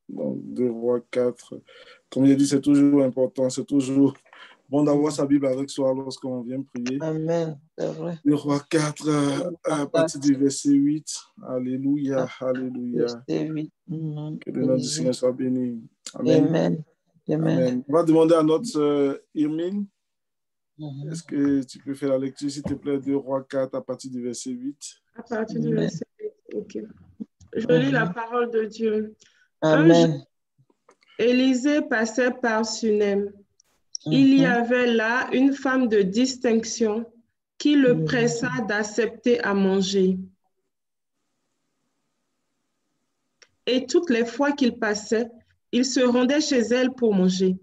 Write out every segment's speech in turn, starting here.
Donc, 2 Rois 4. Comme j'ai dit, c'est toujours important, c'est toujours bon d'avoir sa Bible avec soi lorsqu'on vient prier. Amen. C'est vrai. 2 Rois 4, à partir du verset 8. Alléluia, alléluia. Verset 8. Que le nom du Seigneur soit béni. Amen. Amen. Amen. On va demander à notre sœur Irmine, est-ce que tu peux faire la lecture, s'il te plaît, 2 Rois 4 à partir du verset 8. À partir du verset 8, ok. Je lis la parole de Dieu. Amen. Un jour, Élisée passait par Sunem. Il y avait là une femme de distinction qui le pressa d'accepter à manger. Et toutes les fois qu'il passait, il se rendait chez elle pour manger.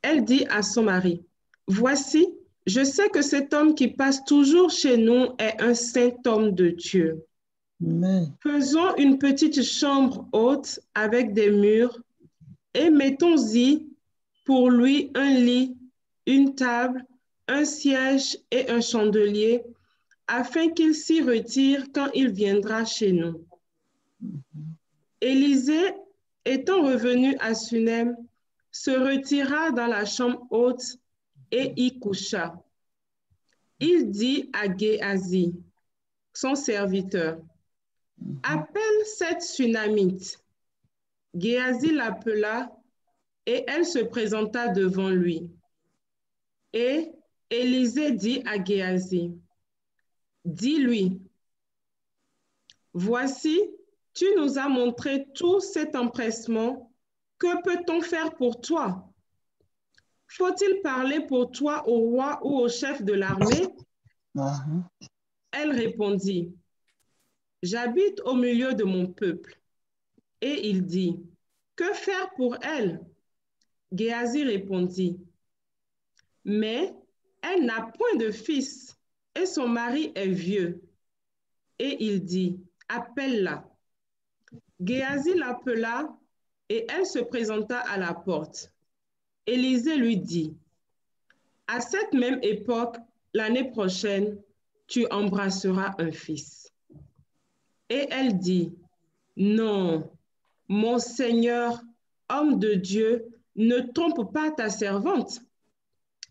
Elle dit à son mari, « Voici, je sais que cet homme qui passe toujours chez nous est un saint homme de Dieu. Amen. Faisons une petite chambre haute avec des murs et mettons-y pour lui un lit, une table, un siège et un chandelier, afin qu'il s'y retire quand il viendra chez nous. » Élisée, étant revenu à Sunem, se retira dans la chambre haute et y coucha. Il dit à Géhazi, son serviteur, « Appelle cette Sunamite. » Géhazi l'appela et elle se présenta devant lui. Et Élisée dit à Géhazi, « Dis-lui, voici, tu nous as montré tout cet empressement. Que peut-on faire pour toi? Faut-il parler pour toi au roi ou au chef de l'armée? » Elle répondit, « J'habite au milieu de mon peuple. » Et il dit, « Que faire pour elle? » Géhazi répondit, « Mais elle n'a point de fils et son mari est vieux. » Et il dit, « Appelle-la. » Géhazi l'appela et elle se présenta à la porte. Élisée lui dit, « À cette même époque, l'année prochaine, tu embrasseras un fils. » Et elle dit, « Non, mon Seigneur, homme de Dieu, ne trompe pas ta servante. »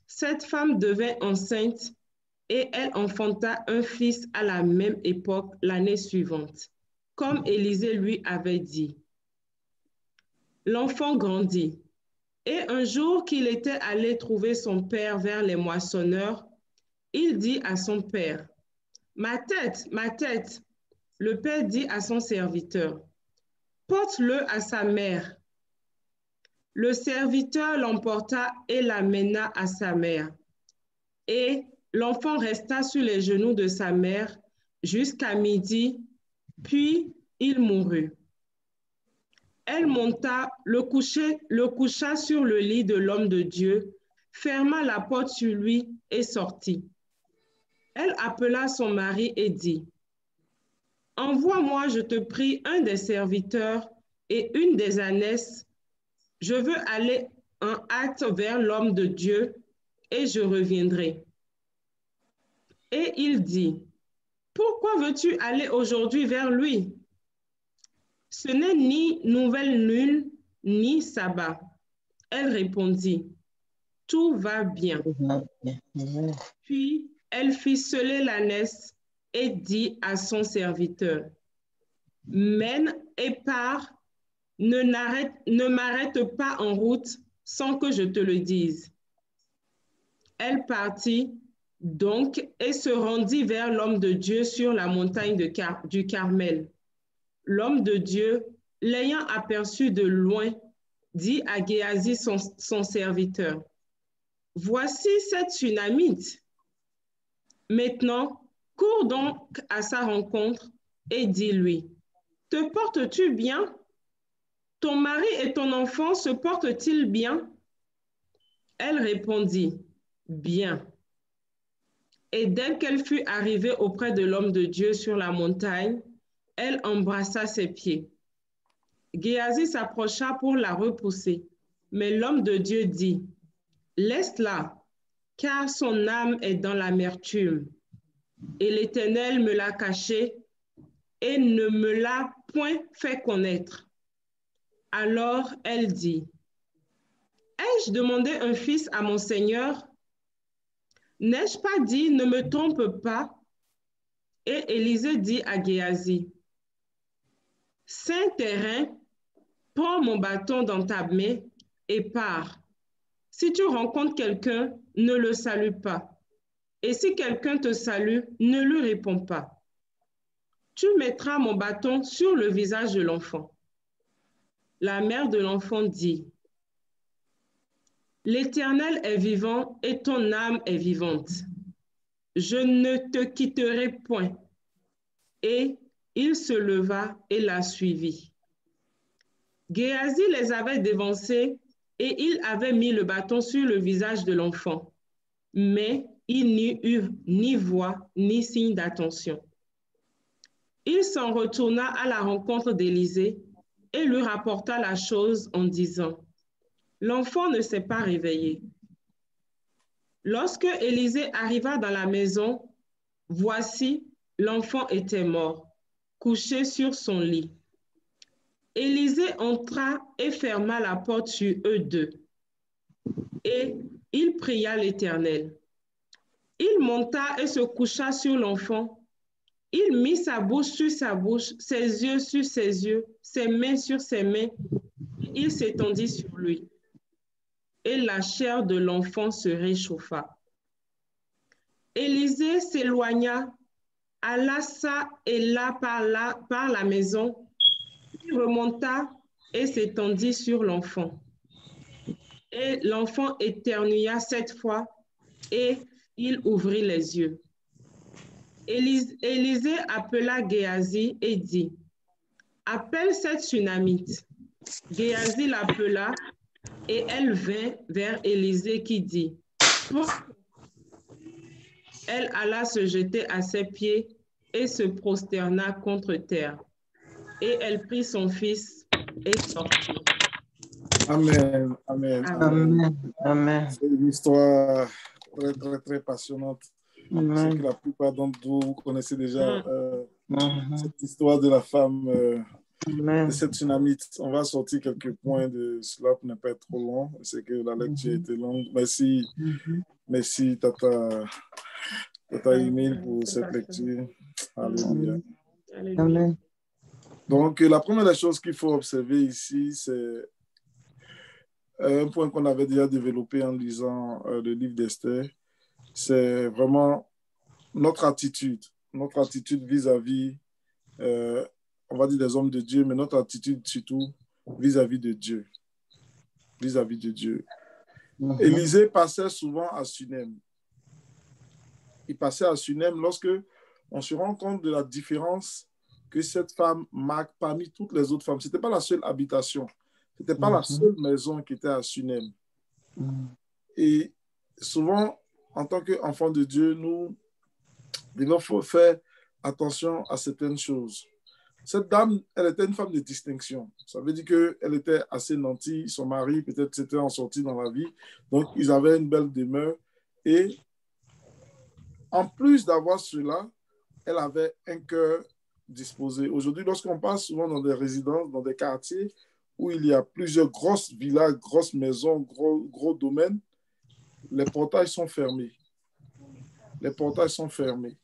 Cette femme devint enceinte et elle enfanta un fils à la même époque l'année suivante, comme Élisée lui avait dit. L'enfant grandit. Et un jour qu'il était allé trouver son père vers les moissonneurs, il dit à son père, « Ma tête, ma tête. » Le père dit à son serviteur, « Porte-le à sa mère. » Le serviteur l'emporta et l'amena à sa mère. Et l'enfant resta sur les genoux de sa mère jusqu'à midi, puis il mourut. Elle monta, le coucha sur le lit de l'homme de Dieu, ferma la porte sur lui et sortit. Elle appela son mari et dit, « Envoie-moi, je te prie, un des serviteurs et une des ânesses. Je veux aller en hâte vers l'homme de Dieu et je reviendrai. » Et il dit, « Pourquoi veux-tu aller aujourd'hui vers lui? Ce n'est ni nouvelle lune, ni sabbat. » Elle répondit, « Tout va bien. » Puis elle fit sceller l'ânesse et dit à son serviteur, « Mène et pars, ne m'arrête pas en route sans que je te le dise. » Elle partit donc et se rendit vers l'homme de Dieu sur la montagne du Carmel. L'homme de Dieu, l'ayant aperçu de loin, dit à Géhazi, son serviteur, « Voici cette Sunamite. Maintenant, cours donc à sa rencontre et dis-lui, « Te portes-tu bien? Ton mari et ton enfant se portent-ils bien? » Elle répondit, « Bien. » Et dès qu'elle fut arrivée auprès de l'homme de Dieu sur la montagne, elle embrassa ses pieds. Géhazi s'approcha pour la repousser, mais l'homme de Dieu dit, « Laisse-la, car son âme est dans l'amertume. Et l'Éternel me l'a cachée et ne me l'a point fait connaître. Alors elle dit, ai-je demandé un fils à mon Seigneur? N'ai-je pas dit, ne me trompe pas? Et Élisée dit à Géasi, Saint terrain, prends mon bâton dans ta main et pars. Si tu rencontres quelqu'un, ne le salue pas. Et si quelqu'un te salue, ne lui réponds pas. Tu mettras mon bâton sur le visage de l'enfant. La mère de l'enfant dit, L'Éternel est vivant et ton âme est vivante. Je ne te quitterai point. Et il se leva et la suivit. Géasi les avait dévancés et il avait mis le bâton sur le visage de l'enfant. Mais il n'y eut ni voix ni signe d'attention. Il s'en retourna à la rencontre d'Élisée et lui rapporta la chose en disant, L'enfant ne s'est pas réveillé. Lorsque Élisée arriva dans la maison, voici, l'enfant était mort, couché sur son lit. Élisée entra et ferma la porte sur eux deux. Et il pria l'Éternel. Il monta et se coucha sur l'enfant. Il mit sa bouche sur sa bouche, ses yeux sur ses yeux, ses mains sur ses mains. Il s'étendit sur lui. Et la chair de l'enfant se réchauffa. Élisée s'éloigna, alla çà et là par la maison. Il remonta et s'étendit sur l'enfant. Et l'enfant éternua 7 fois et il ouvrit les yeux. Élisée appela Géasi et dit, appelle cette Sunamite. Géasi l'appela et elle vint vers Élisée qui dit, elle alla se jeter à ses pieds et se prosterna contre terre. Et elle prit son fils et sortit. Amen, amen, Amen. Amen. C'est une histoire très, très, très passionnante. Je sais Amen. que la plupart d'entre vous connaissez déjà Mhm. cette histoire de la femme de Amen. cette Sunamite. On va sortir quelques points de cela pour ne pas être trop long. C'est que la lecture était longue. Merci, Mhm. merci Tata Emile pour cette lecture. Alléluia. Amen. Donc, la première des choses qu'il faut observer ici, c'est un point qu'on avait déjà développé en lisant le livre d'Esther. C'est vraiment notre attitude vis-à-vis, on va dire des hommes de Dieu, mais notre attitude surtout vis-à-vis de Dieu. Vis-à-vis de Dieu. Mhm. Élisée passait souvent à Sunem. Il passait à Sunem lorsque on se rend compte de la différence que cette femme marque parmi toutes les autres femmes. Ce n'était pas la seule habitation. Ce n'était pas la seule maison qui était à Sunem. Mhm. Et souvent, en tant qu'enfants de Dieu, nous devons faire attention à certaines choses. Cette dame, elle était une femme de distinction. Ça veut dire qu'elle était assez nantie. Son mari, peut-être, s'était en sorti dans la vie. Donc, ils avaient une belle demeure. Et en plus d'avoir cela, elle avait un cœur disposé. Aujourd'hui, lorsqu'on passe souvent dans des résidences, dans des quartiers où il y a plusieurs grosses villas, grosses maisons, gros domaines, les portails sont fermés. Les portails sont fermés.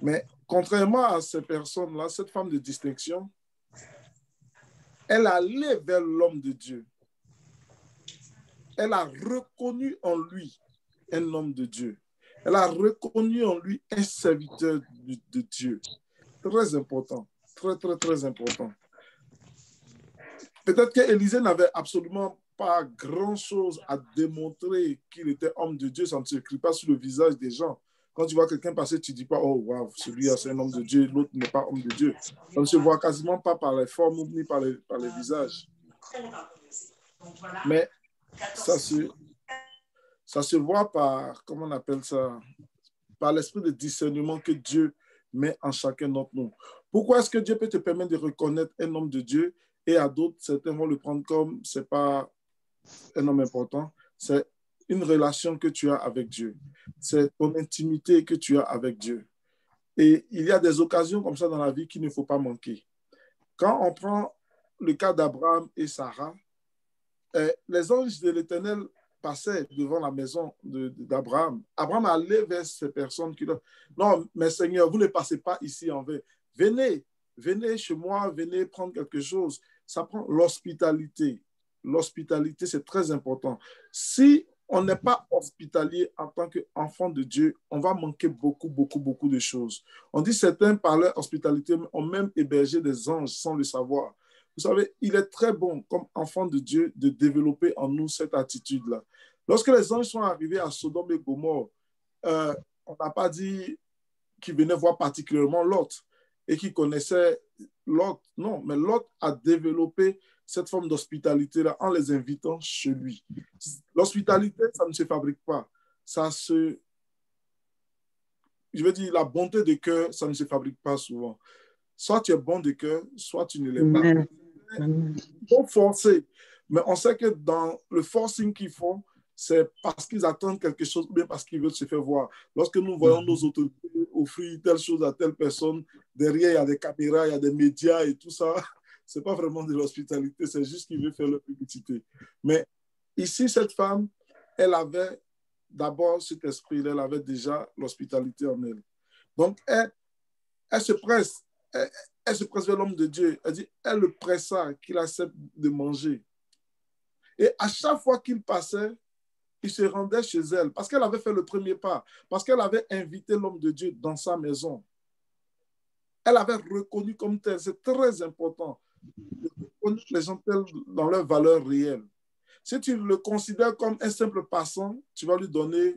Mais contrairement à ces personnes-là, cette femme de distinction, elle allait vers l'homme de Dieu. Elle a reconnu en lui un homme de Dieu. Elle a reconnu en lui un serviteur de Dieu. Très important. Très, très, très important. Peut-être qu'Élisée n'avait absolument pas grand-chose à démontrer qu'il était homme de Dieu. Ça ne s'écrit pas sur le visage des gens. Quand tu vois quelqu'un passer, tu ne dis pas, oh, wow, celui-là, c'est un homme de Dieu, l'autre n'est pas homme de Dieu. Ça ne se voit quasiment pas par les formes ni par les visages. Mais ça se voit par, comment on appelle ça, par l'esprit de discernement que Dieu met en chacun d'entre nous. Pourquoi est-ce que Dieu peut te permettre de reconnaître un homme de Dieu et à d'autres, certains vont le prendre comme ce n'est pas un homme important, c'est une relation que tu as avec Dieu. C'est ton intimité que tu as avec Dieu. Et il y a des occasions comme ça dans la vie qu'il ne faut pas manquer. Quand on prend le cas d'Abraham et Sarah, les anges de l'Éternel passaient devant la maison d'Abraham. Abraham allait vers ces personnes qui disaient, non, mais Seigneur, vous ne passez pas ici en vain. Venez, venez chez moi, venez prendre quelque chose. Ça prend l'hospitalité. L'hospitalité, c'est très important. Si on n'est pas hospitalier en tant qu'enfant de Dieu, on va manquer beaucoup, beaucoup, beaucoup de choses. On dit certains, par leur hospitalité, ont même hébergé des anges sans le savoir. Vous savez, il est très bon, comme enfant de Dieu, de développer en nous cette attitude-là. Lorsque les anges sont arrivés à Sodome et Gomorrhe, on n'a pas dit qu'ils venaient voir particulièrement Lot et qu'ils connaissaient Lot. Non, mais Lot a développé cette forme d'hospitalité-là en les invitant chez lui. L'hospitalité, ça ne se fabrique pas. Je veux dire, la bonté de cœur, ça ne se fabrique pas souvent. Soit tu es bon de cœur, soit tu ne l'es pas. Il faut forcer. Mais on sait que dans le forcing qu'ils font, c'est parce qu'ils attendent quelque chose ou bien parce qu'ils veulent se faire voir. Lorsque nous voyons nos autorités offrir telle chose à telle personne, derrière, il y a des caméras, il y a des médias et tout ça. Ce n'est pas vraiment de l'hospitalité, c'est juste qu'ils veulent faire leur publicité. Mais ici, cette femme, elle avait d'abord cet esprit-là, elle avait déjà l'hospitalité en elle. Donc, elle se presse. Elle se presse vers l'homme de Dieu. Elle dit, elle le pressa qu'il accepte de manger. Et à chaque fois qu'il passait, il se rendait chez elle parce qu'elle avait fait le premier pas, parce qu'elle avait invité l'homme de Dieu dans sa maison. Elle avait reconnu comme tel. C'est très important de reconnaître les gens tels dans leur valeur réelle. Si tu le considères comme un simple passant, tu vas lui donner,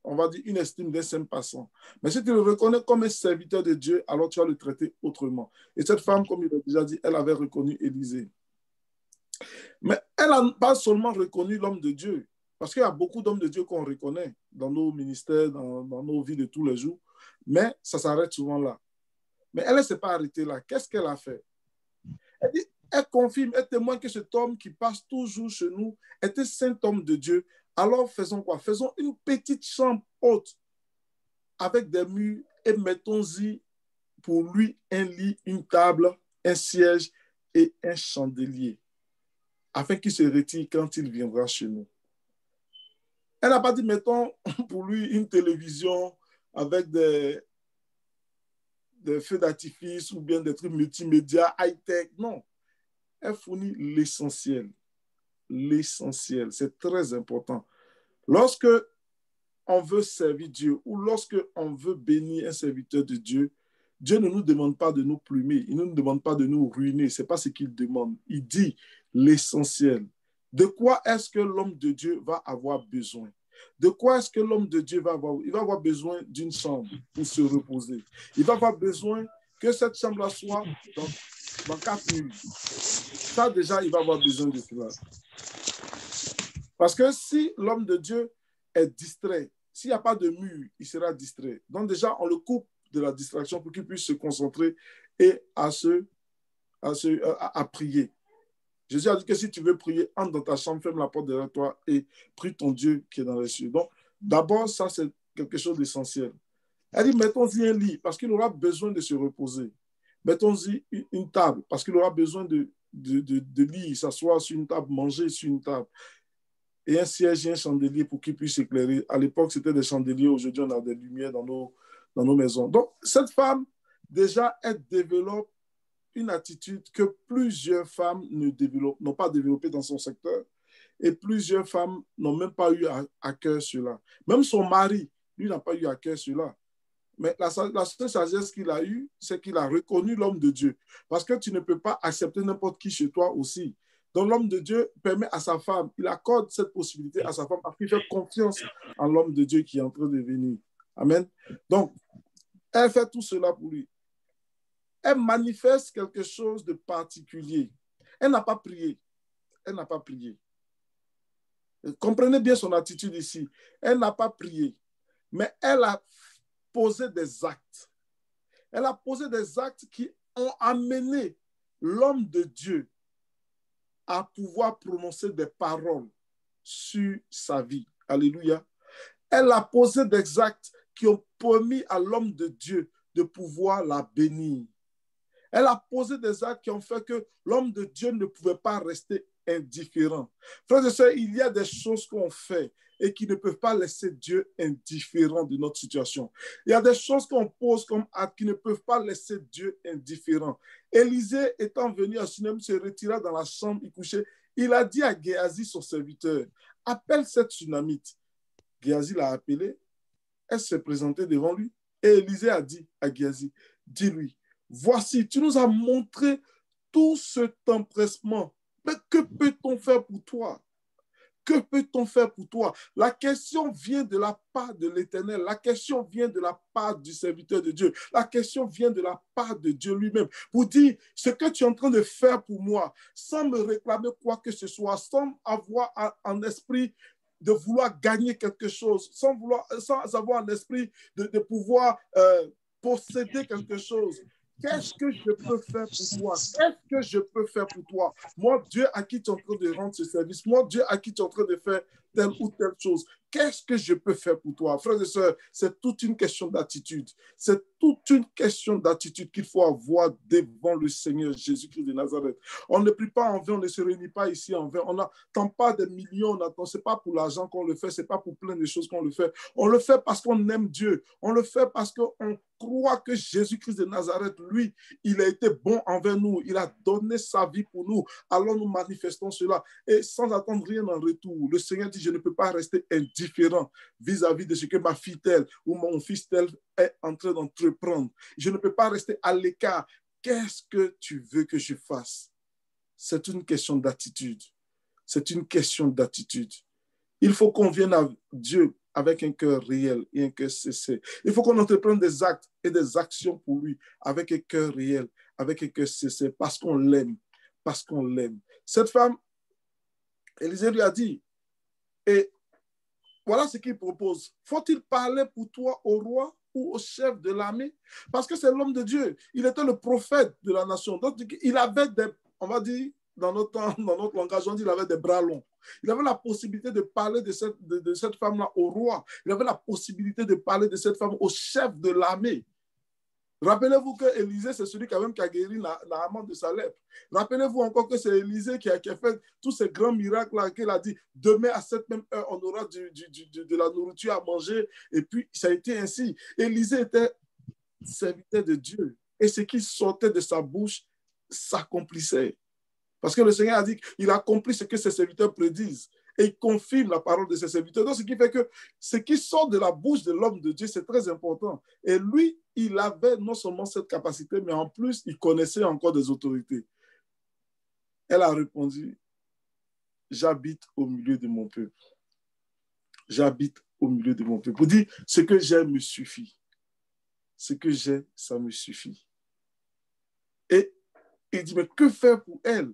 on va dire, une estime d'un simple passant. Mais si tu le reconnais comme un serviteur de Dieu, alors tu vas le traiter autrement. Et cette femme, comme il a déjà dit, elle avait reconnu Élisée. Mais elle n'a pas seulement reconnu l'homme de Dieu, parce qu'il y a beaucoup d'hommes de Dieu qu'on reconnaît dans nos ministères, dans nos vies de tous les jours, mais ça s'arrête souvent là. Mais elle ne s'est pas arrêtée là. Qu'est-ce qu'elle a fait? Elle confirme, elle témoigne que cet homme qui passe toujours chez nous est un saint homme de Dieu. Alors faisons quoi? Faisons une petite chambre haute avec des murs et mettons-y pour lui un lit, une table, un siège et un chandelier, afin qu'il se retire quand il viendra chez nous. Elle n'a pas dit, mettons pour lui une télévision avec des feux d'artifice ou bien des trucs multimédia, high-tech. Non. Elle fournit l'essentiel. L'essentiel, c'est très important. Lorsque on veut servir Dieu ou lorsque on veut bénir un serviteur de Dieu, Dieu ne nous demande pas de nous plumer, il ne nous demande pas de nous ruiner, ce n'est pas ce qu'il demande. Il dit l'essentiel. De quoi est-ce que l'homme de Dieu va avoir besoin? De quoi est-ce que l'homme de Dieu va avoir? Il va avoir besoin d'une chambre pour se reposer. Il va avoir besoin que cette chambre-là soit dans 4 murs. Ça, déjà, il va avoir besoin de cela. Parce que si l'homme de Dieu est distrait, s'il n'y a pas de mur, il sera distrait. Donc déjà, on le coupe de la distraction pour qu'il puisse se concentrer et à prier. Jésus a dit que si tu veux prier, entre dans ta chambre, ferme la porte derrière toi et prie ton Dieu qui est dans les cieux. Donc, d'abord, ça, c'est quelque chose d'essentiel. Elle dit, mettons-y un lit parce qu'il aura besoin de se reposer. Mettons-y une table parce qu'il aura besoin de lire, s'asseoir sur une table, manger sur une table. Et un siège et un chandelier pour qu'il puisse éclairer. À l'époque, c'était des chandeliers. Aujourd'hui, on a des lumières dans nos maisons. Donc, cette femme, déjà, elle développe une attitude que plusieurs femmes n'ont pas développée dans son secteur et plusieurs femmes n'ont même pas eu à cœur cela. Même son mari, lui, n'a pas eu à cœur cela. Mais la seule sagesse qu'il a eue, c'est qu'il a reconnu l'homme de Dieu. Parce que tu ne peux pas accepter n'importe qui chez toi aussi. Donc l'homme de Dieu permet à sa femme, il accorde cette possibilité à sa femme parce qu'il fait confiance en l'homme de Dieu qui est en train de venir. Amen. Donc, elle fait tout cela pour lui. Elle manifeste quelque chose de particulier. Elle n'a pas prié. Elle n'a pas prié. Comprenez bien son attitude ici. Elle n'a pas prié, mais elle a posé des actes. Elle a posé des actes qui ont amené l'homme de Dieu à pouvoir prononcer des paroles sur sa vie. Alléluia. Elle a posé des actes qui ont permis à l'homme de Dieu de pouvoir la bénir. Elle a posé des actes qui ont fait que l'homme de Dieu ne pouvait pas rester indifférent. Frères et sœurs, il y a des choses qu'on fait et qui ne peuvent pas laisser Dieu indifférent de notre situation. Il y a des choses qu'on pose comme actes qui ne peuvent pas laisser Dieu indifférent. Élisée étant venu à Sunem, se retira dans la chambre, il couchait. Il a dit à Géasi, son serviteur, appelle cette Tsunamite. Géasi l'a appelée, elle s'est présentée devant lui et Élisée a dit à Géasi, dis-lui, voici, tu nous as montré tout cet empressement, mais que peut-on faire pour toi? Que peut-on faire pour toi? La question vient de la part de l'Éternel. La question vient de la part du serviteur de Dieu. La question vient de la part de Dieu lui-même pour dire ce que tu es en train de faire pour moi, sans me réclamer quoi que ce soit, sans avoir en esprit de vouloir gagner quelque chose, sans avoir en esprit de pouvoir posséder quelque chose. Qu'est-ce que je peux faire pour toi? Qu'est-ce que je peux faire pour toi? Moi, Dieu à qui tu es en train de rendre ce service, moi, Dieu à qui tu es en train de faire telle ou telle chose, qu'est-ce que je peux faire pour toi? Frères et sœurs, c'est toute une question d'attitude. C'est toute une question d'attitude qu'il faut avoir devant le Seigneur Jésus-Christ de Nazareth. On ne prie pas en vain, on ne se réunit pas ici en vain. On n'attend pas des millions, ce n'est pas pour l'argent qu'on le fait, ce n'est pas pour plein de choses qu'on le fait. On le fait parce qu'on aime Dieu. On le fait parce qu'on croit que Jésus-Christ de Nazareth, lui, il a été bon envers nous. Il a donné sa vie pour nous. Alors nous manifestons cela. Et sans attendre rien en retour, le Seigneur dit, je ne peux pas rester indifférent vis-à-vis de ce que ma fille telle ou mon fils tel est en train d'entreprendre. Je ne peux pas rester à l'écart. Qu'est-ce que tu veux que je fasse? C'est une question d'attitude. C'est une question d'attitude. Il faut qu'on vienne à Dieu avec un cœur réel et un cœur sincère. Il faut qu'on entreprenne des actes et des actions pour lui avec un cœur réel, avec un cœur sincère, parce qu'on l'aime, parce qu'on l'aime. Cette femme, Élisée lui a dit, et voilà ce qu'il propose. Faut-il parler pour toi au roi ou au chef de l'armée? Parce que c'est l'homme de Dieu. Il était le prophète de la nation. Donc, il avait des, on va dire, dans notre langage, on dit qu'il avait des bras longs. Il avait la possibilité de parler de cette femme-là au roi. Il avait la possibilité de parler de cette femme au chef de l'armée. Rappelez-vous que Élisée, c'est celui quand même qui a guéri Naaman de sa lèpre. Rappelez-vous encore que c'est Élisée qui a fait tous ces grands miracles-là, qu'il a dit, demain à cette même heure, on aura de la nourriture à manger. Et puis, ça a été ainsi. Élisée était serviteur de Dieu. Et ce qui sortait de sa bouche s'accomplissait. Parce que le Seigneur a dit qu'il accomplit ce que ses serviteurs prédisent. Et il confirme la parole de ses serviteurs. Donc, ce qui fait que ce qui sort de la bouche de l'homme de Dieu, c'est très important. Et lui, il avait non seulement cette capacité, mais en plus, il connaissait encore des autorités. Elle a répondu, j'habite au milieu de mon peuple. J'habite au milieu de mon peuple. Pour dire, ce que j'ai me suffit. Ce que j'ai, ça me suffit. Et il dit, mais que faire pour elle?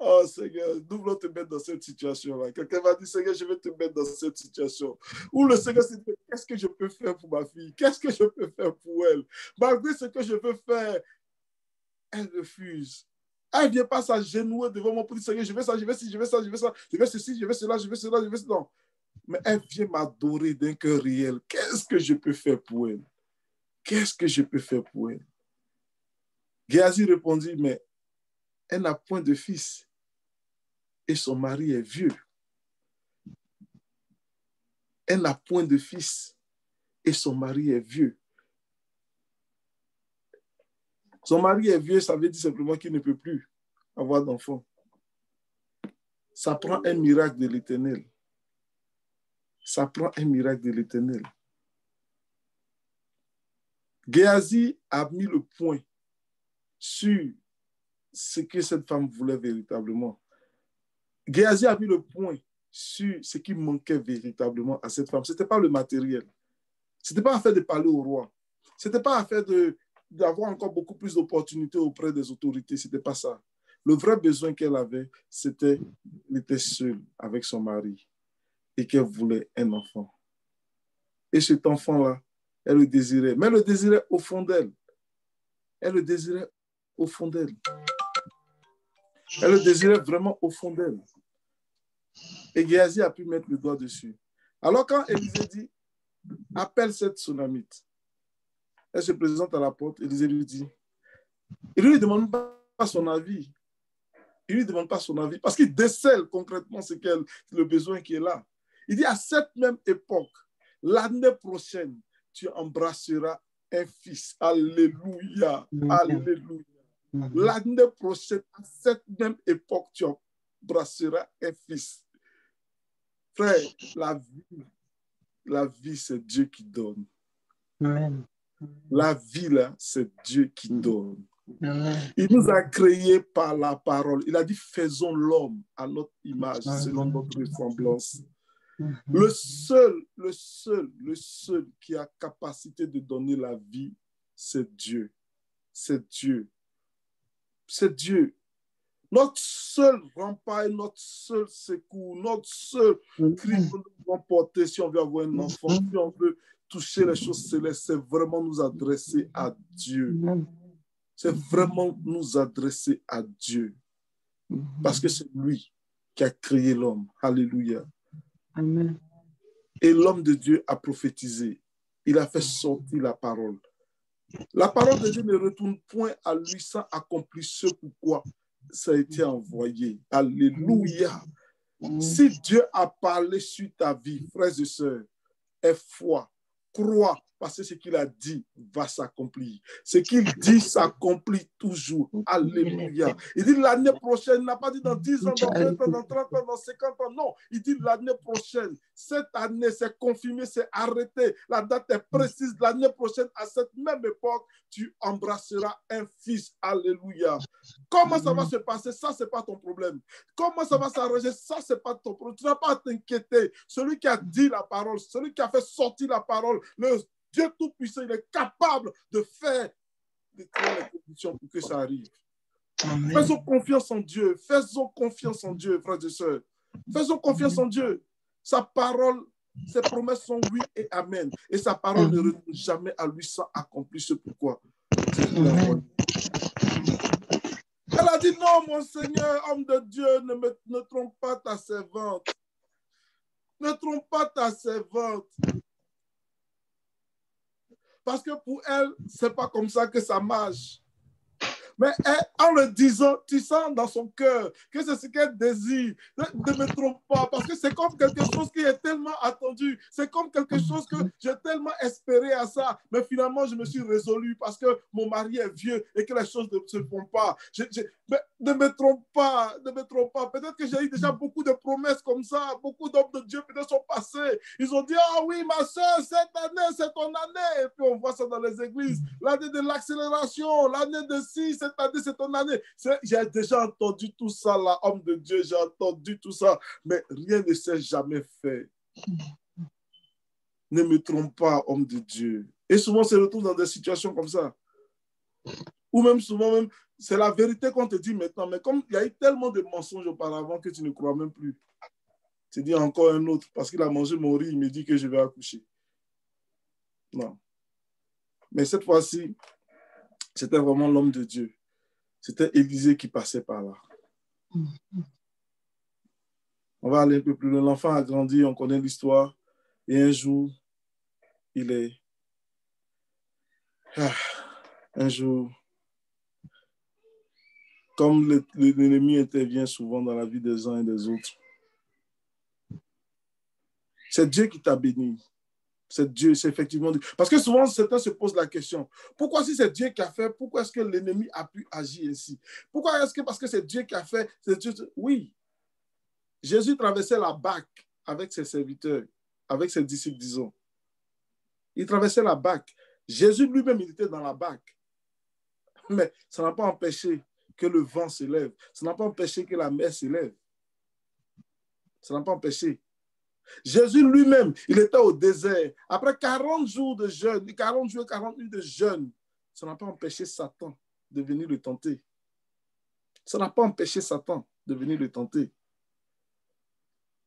Oh Seigneur, nous voulons te mettre dans cette situation-là. Quelqu'un va dire, Seigneur, je vais te mettre dans cette situation. Où le Seigneur s'est dit, qu'est-ce que je peux faire pour ma fille? Qu'est-ce que je peux faire pour elle? Malgré ce que je veux faire, elle refuse. Elle ne vient pas s'agenouiller devant moi pour dire, Seigneur, je veux ça, je veux ci, je veux ça, je veux ça, je veux ceci, je veux cela, je veux cela, je veux cela. Non. Mais elle vient m'adorer d'un cœur réel. Qu'est-ce que je peux faire pour elle? Qu'est-ce que je peux faire pour elle? Géasi répondit, mais elle n'a point de fils. Et son mari est vieux. Elle n'a point de fils et son mari est vieux. Son mari est vieux, ça veut dire simplement qu'il ne peut plus avoir d'enfant. Ça prend un miracle de l'Éternel. Ça prend un miracle de l'Éternel. Géasi a mis le point sur ce que cette femme voulait véritablement. Géasi a mis le point sur ce qui manquait véritablement à cette femme. Ce n'était pas le matériel. Ce n'était pas affaire de parler au roi. Ce n'était pas affaire d'avoir encore beaucoup plus d'opportunités auprès des autorités. Ce n'était pas ça. Le vrai besoin qu'elle avait, c'était qu'elle était seule avec son mari et qu'elle voulait un enfant. Et cet enfant-là, elle le désirait. Mais elle le désirait au fond d'elle. Elle le désirait au fond d'elle. Elle le désirait vraiment au fond d'elle. Et Géasi a pu mettre le doigt dessus. Alors quand Élisée dit, appelle cette Tsunamite, elle se présente à la porte, Élisée lui dit, Il ne lui demande pas son avis. Il ne lui demande pas son avis parce qu'il décèle concrètement le besoin qui est là. Il dit à cette même époque, l'année prochaine, tu embrasseras un fils. Alléluia. Alléluia. L'année prochaine, à cette même époque, tu embrasseras un fils. Frère, la vie, c'est Dieu qui donne. Amen. La vie, là, c'est Dieu qui donne. Amen. Il nous a créés par la parole. Il a dit, faisons l'homme à notre image, selon notre ressemblance. Le seul qui a capacité de donner la vie, c'est Dieu. C'est Dieu. C'est Dieu. Notre seul rempart, notre seul secours, notre seul cri que nous devons porter si on veut avoir un enfant, si on veut toucher les choses célestes, c'est vraiment nous adresser à Dieu. C'est vraiment nous adresser à Dieu. Parce que c'est lui qui a créé l'homme. Alléluia. Amen. Et l'homme de Dieu a prophétisé. Il a fait sortir la parole. La parole de Dieu ne retourne point à lui sans accomplir ce pourquoi ça a été envoyé. Alléluia. Si Dieu a parlé sur ta vie, frères et sœurs, aie foi, crois, parce que ce qu'il a dit va s'accomplir. Ce qu'il dit s'accomplit toujours. Alléluia. Il dit l'année prochaine, il n'a pas dit dans 10 ans, dans 20 ans, dans 30 ans, dans 50 ans. Non, il dit l'année prochaine. Cette année, c'est confirmé, c'est arrêté. La date est précise. L'année prochaine, à cette même époque, tu embrasseras un fils. Alléluia. Comment ça va se passer? Ça, ce n'est pas ton problème. Comment ça va s'arranger? Ça, ce n'est pas ton problème. Tu n'as pas à t'inquiéter. Celui qui a dit la parole, celui qui a fait sortir la parole, le Dieu Tout-Puissant, il est capable de faire les conditions pour que ça arrive. Amen. Faisons confiance en Dieu. Faisons confiance en Dieu, frères et sœurs. Faisons confiance en Dieu. Sa parole, ses promesses sont oui et amen. Et sa parole ne retourne jamais à lui sans accomplir ce pourquoi. Elle a dit non, mon Seigneur, homme de Dieu, ne trompe pas ta servante. Ne trompe pas ta servante. Parce que pour elle, ce n'est pas comme ça que ça marche. Mais en le disant, tu sens dans son cœur que c'est ce qu'elle désire. Ne me trompe pas, parce que c'est comme quelque chose qui est tellement attendu. C'est comme quelque chose que j'ai tellement espéré à ça. Mais finalement, je me suis résolu parce que mon mari est vieux et que les choses ne se font pas. Mais ne me trompe pas, ne me trompe pas. Peut-être que j'ai eu déjà beaucoup de promesses comme ça. Beaucoup d'hommes de Dieu peut-être sont passés. Ils ont dit, ah oui, ma soeur, cette année, c'est ton année. Et puis on voit ça dans les églises. L'année de l'accélération, l'année de 6, cette année, c'est ton année. J'ai déjà entendu tout ça, là, homme de Dieu, j'ai entendu tout ça, mais rien ne s'est jamais fait. Ne me trompe pas, homme de Dieu. Et souvent, on se retrouve dans des situations comme ça. Ou même souvent, même, c'est la vérité qu'on te dit maintenant, mais comme il y a eu tellement de mensonges auparavant que tu ne crois même plus. Tu dis encore un autre, parce qu'il a mangé mon riz, il me dit que je vais accoucher. Non. Mais cette fois-ci, c'était vraiment l'homme de Dieu. C'était Élisée qui passait par là. On va aller un peu plus loin. L'enfant a grandi, on connaît l'histoire. Et un jour, un jour, comme l'ennemi intervient souvent dans la vie des uns et des autres, c'est Dieu qui t'a béni. C'est Dieu, c'est effectivement Dieu. Parce que souvent, certains se posent la question, pourquoi si c'est Dieu qui a fait, pourquoi est-ce que l'ennemi a pu agir ainsi? Pourquoi est-ce que parce que c'est Dieu qui a fait, c'est Dieu... Oui, Jésus traversait la barque avec ses serviteurs, avec ses disciples, disons. Il traversait la barque. Jésus lui-même, il était dans la barque. Mais ça n'a pas empêché que le vent se lève. Ça n'a pas empêché que la mer se lève. Ça n'a pas empêché. Jésus lui-même, il était au désert. Après 40 jours de jeûne, 40 jours et 40 nuits de jeûne, ça n'a pas empêché Satan de venir le tenter. Ça n'a pas empêché Satan de venir le tenter.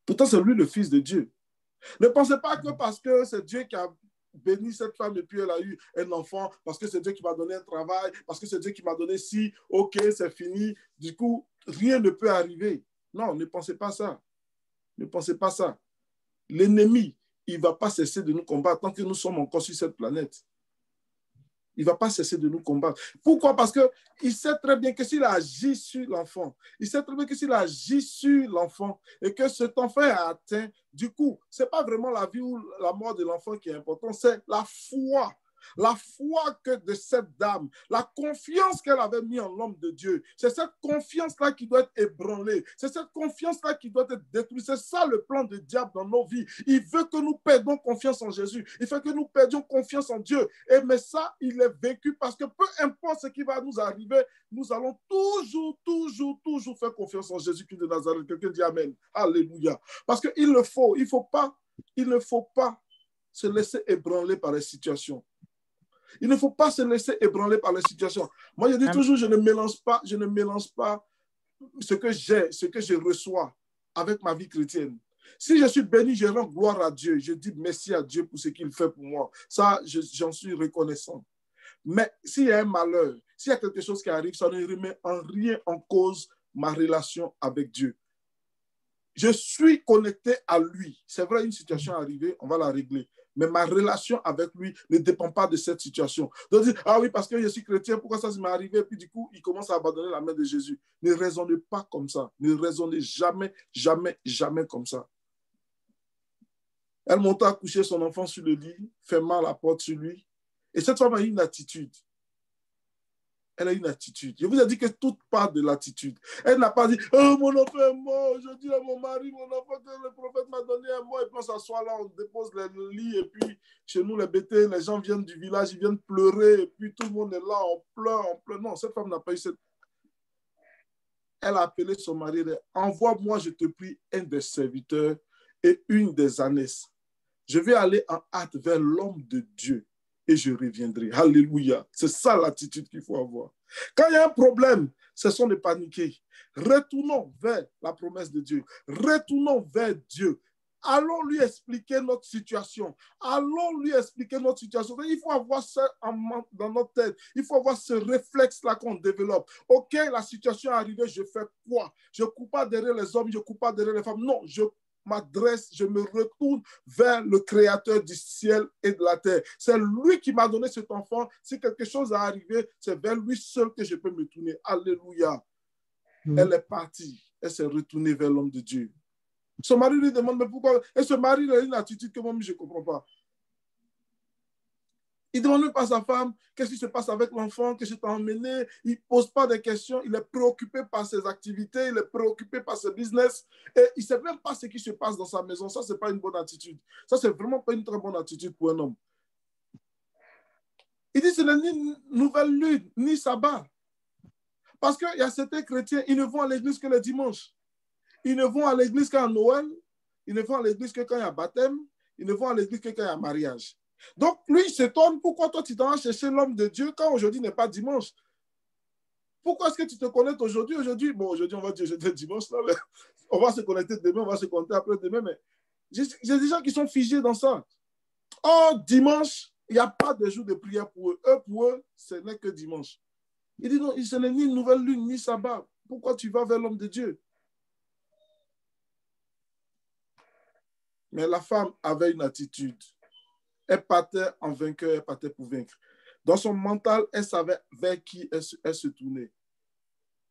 Pourtant, c'est lui le Fils de Dieu. Ne pensez pas que parce que c'est Dieu qui a béni cette femme et puis elle a eu un enfant, parce que c'est Dieu qui m'a donné un travail, parce que c'est Dieu qui m'a donné ci, ok, c'est fini. Du coup, rien ne peut arriver. Non, ne pensez pas ça. Ne pensez pas ça. L'ennemi, il ne va pas cesser de nous combattre tant que nous sommes encore sur cette planète. Il ne va pas cesser de nous combattre. Pourquoi? Parce qu'il sait très bien que s'il agit sur l'enfant, il sait très bien que s'il agit sur l'enfant et que cet enfant est atteint, du coup, ce n'est pas vraiment la vie ou la mort de l'enfant qui est important, c'est la foi. La foi que de cette dame, la confiance qu'elle avait mis en l'homme de Dieu, c'est cette confiance-là qui doit être ébranlée, c'est cette confiance-là qui doit être détruite. C'est ça le plan du diable dans nos vies. Il veut que nous perdions confiance en Jésus, il veut que nous perdions confiance en Dieu. Mais ça, il est vaincu parce que peu importe ce qui va nous arriver, nous allons toujours faire confiance en Jésus-Christ de Nazareth. Quelqu'un dit Amen. Alléluia. Parce qu'il ne faut pas se laisser ébranler par les situations. Il ne faut pas se laisser ébranler par les situations. Moi, je dis toujours, je ne mélange pas ce que j'ai, ce que je reçois avec ma vie chrétienne. Si je suis béni, je rends gloire à Dieu. Je dis merci à Dieu pour ce qu'il fait pour moi. Ça, j'en suis reconnaissant. Mais s'il y a un malheur, s'il y a quelque chose qui arrive, ça ne remet en rien en cause ma relation avec Dieu. Je suis connecté à lui. C'est vrai, une situation est arrivée, on va la régler. Mais ma relation avec lui ne dépend pas de cette situation. Donc, dire, ah oui, parce que je suis chrétien, pourquoi ça m'est arrivé? Et puis du coup, il commence à abandonner la main de Jésus. Ne raisonnez pas comme ça. Ne raisonnez jamais comme ça. Elle monta à coucher son enfant sur le lit, ferma la porte sur lui. Et cette femme a eu une attitude. Elle a une attitude. Je vous ai dit que tout part de l'attitude. Elle n'a pas dit, oh, mon enfant est mort, je dis à mon mari, mon enfant que le prophète m'a donné est mort, et puis on s'assoit là, on dépose le lit, et puis chez nous, les bêtés, les gens viennent du village, ils viennent pleurer, et puis tout le monde est là, on pleure. Non, cette femme n'a pas eu cette... Elle a appelé son mari, envoie-moi, je te prie, un des serviteurs et une des ânesses. Je vais aller en hâte vers l'homme de Dieu. Et je reviendrai. Alléluia. C'est ça l'attitude qu'il faut avoir. Quand il y a un problème, cessons de paniquer. Retournons vers la promesse de Dieu. Retournons vers Dieu. Allons lui expliquer notre situation. Allons lui expliquer notre situation. Il faut avoir ça dans notre tête. Il faut avoir ce réflexe-là qu'on développe. OK, la situation est arrivée, je fais quoi? Je ne cours pas derrière les hommes, je ne cours pas derrière les femmes. Non, je m'adresse, je me retourne vers le Créateur du ciel et de la terre. C'est lui qui m'a donné cet enfant. Si quelque chose est arrivé, c'est vers lui seul que je peux me tourner. Alléluia. Elle est partie. Elle s'est retournée vers l'homme de Dieu. Son mari lui demande, mais pourquoi? Et ce mari a une attitude que moi, je ne comprends pas. Il ne demande même pas à sa femme qu'est-ce qui se passe avec l'enfant que je t'ai emmené. Il ne pose pas de questions. Il est préoccupé par ses activités. Il est préoccupé par ses business. Et il ne sait même pas ce qui se passe dans sa maison. Ça, ce n'est pas une bonne attitude. Ça, ce n'est vraiment pas une très bonne attitude pour un homme. Il dit ce n'est ni nouvelle lune, ni sabbat. Parce qu'il y a certains chrétiens, ils ne vont à l'église que le dimanche. Ils ne vont à l'église qu'à Noël. Ils ne vont à l'église que quand il y a baptême. Ils ne vont à l'église que quand il y a mariage. Donc, lui, il s'étonne pourquoi toi, tu t'en vas chercher l'homme de Dieu quand aujourd'hui n'est pas dimanche. Pourquoi est-ce que tu te connectes aujourd'hui? Bon, aujourd'hui, on va dire jeudi dimanche. Là, mais on va se connecter demain, on va se connecter après-demain. Mais j'ai des gens qui sont figés dans ça. Oh, dimanche, il n'y a pas de jour de prière pour eux. Pour eux, ce n'est que dimanche. Il dit non, ce n'est ni nouvelle lune, ni sabbat. Pourquoi tu vas vers l'homme de Dieu? Mais la femme avait une attitude. Elle partait en vainqueur, elle partait pour vaincre. Dans son mental, elle savait vers qui elle se tournait.